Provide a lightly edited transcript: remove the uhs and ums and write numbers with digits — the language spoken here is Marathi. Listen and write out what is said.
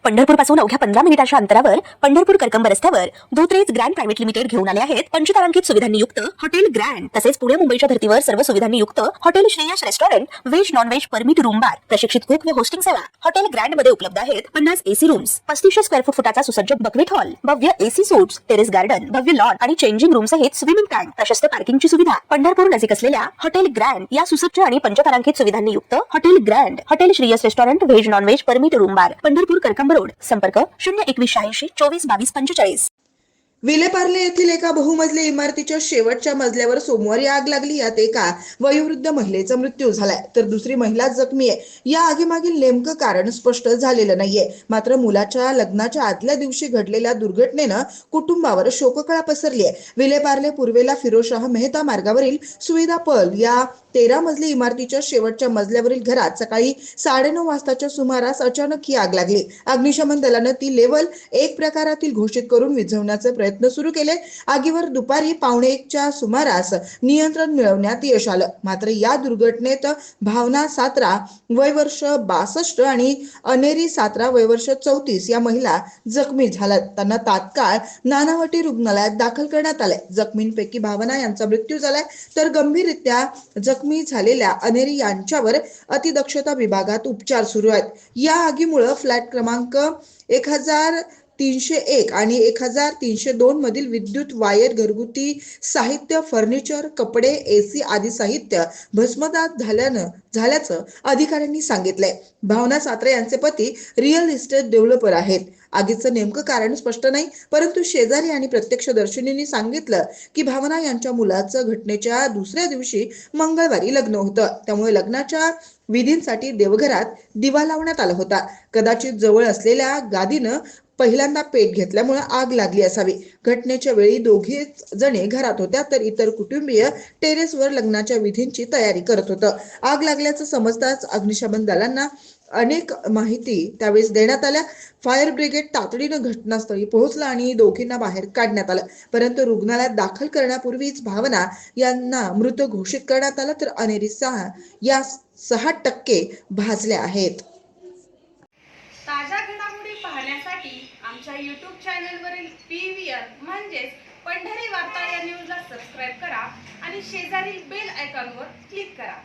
पंढरपूरपासून अवघ्या 15 मिनिटांच्या अंतरावर पंढरपूर करकंब रस्त्यावर धोत्रेज ग्रँड प्रायव्हेट लिमिटेड घेऊन आले आहेत पंचतारांकित सुविधांनी युक्त हॉटेल ग्रँड। तसेच पुणे मुंबईच्या धर्तीवर सर्व सुविधांनी युक्त hotel Shreyas restaurant, veg non veg permit room बार, प्रशिक्षित कुक व होस्टिंग सेवा। हॉटेल ग्रँड मध्ये उपलब्ध आहेत 50 एसी रूम्स, 3500 स्क्वेअर फूट फुटाचा सुसज्ज बकवेट हॉल, भव्य एसी सूट्स, टेरेस गार्डन, भव्य लॉन आणि चेंजिंग रूम सहित स्विमिंग टँक, प्रशस्त पार्किंगची सुविधा। पंढरपूर नजीक असलेल्या हॉटेल ग्रँड या सुसज्ज आणि पंचतारांकित सुविधांनी युक्त hotel grand, hotel Shreyas restaurant, veg non veg permit room बार, पंढरपूर करकंब रोड। संपर्क 02180 24 22 45। विलेपार्ले येथील एका बहुमजली इमारतीच्या शेवटच्या मजल्यावर सोमवारी आग लागली। यात एका वयोवृद्ध महिलेचा मृत्यू झालाय तर दुसरी महिला जखमी आहे। या आगीमागील नेमकं कारण स्पष्ट झालेलं नाहीये। मात्र मुलाच्या लग्नाच्या आदल्या दिवशी घडलेल्या दुर्घटनेनं कुटुंबावर शोककळा पसरली आहे। विलेपार्ले पूर्वेला फिरोजशाह मेहता मार्गावरील सुविधा पर्ल या 13 मजली इमारतीच्या शेवटच्या मजल्यावरील घरात सकाळी 9:30 वाजताच्या सुमारास अचानक ही आग लागली। अग्निशमन दलानं ती लेव्हल 1 प्रकारातील घोषित करून विझवण्याचे प्रयत्न सुरू केले। आगीवर दुपारी 1:15च्या सुमारास नियंत्रण मिळवण्यात यश आलं। मात्र या दुर्घटनेत भावना सात्रा वय वर्ष 62 आणि अनेरी सात्रा वय वर्ष 34 या महिला जखमी झाल्यात। त्यांना तात्काळ नानावटी रुग्णालयात दाखल करण्यात आले। जखमींपैकी भावना यांचा मृत्यू झालाय तर गंभीररित्या जखमी झालेल्या अनेरी यांच्यावर अतिदक्षता विभागात उपचार सुरू आहेत। या आगीमुळे फ्लॅट क्रमांक 1301 आणि 1302 मधील विद्युत वायर, घरगुती साहित्य, फर्निचर, कपडे, एसी आदी साहित्य भस्मसात झाल्याचं अधिकाऱ्यांनी सांगितलंय। भावना सात्रे यांचे पती रिअल इस्टेट डेव्हलपर आहेत। आगीचं नेमकं कारण स्पष्ट नाही, परंतु शेजारी आणि प्रत्यक्षदर्शींनी सांगितलं की भावना यांच्या मुलाचं घटनेच्या दुसऱ्या दिवशी मंगळवारी लग्न होतं। त्यामुळे लग्नाच्या विधींसाठी देवघरात दिवा लावण्यात आला होता। कदाचित जवळ असलेल्या गादीनं पहिल्यांदा पेट घेतल्यामुळे आग लागली असावी। घटनेच्या वेळी दोघेच जणे घरात होत्या तर इतर कुटुंबीय टेरेसवर लग्नाच्या विधींची तयारी करत होतं। आग लागल्याचं समजताच अग्निशमन दलांना अनेक माहिती त्यावेळेस देण्यात आल्या। फायर ब्रिगेड तातडीनं घटनास्थळी पोहोचला आणि दोघींना बाहेर काढण्यात आलं, परंतु रुग्णालयात दाखल करण्यापूर्वीच भावना यांना मृत घोषित करण्यात आलं तर अनेरी या 6% भाजल्या आहेत। ताज्या घडामोडी पाहण्यासाठी आमच्या YouTube चॅनलवरील PVR म्हणजेच पंढरी वार्ता या न्यूजला सबस्क्राईब करा आणि शेजारील बेल आयकॉनवर क्लिक करा।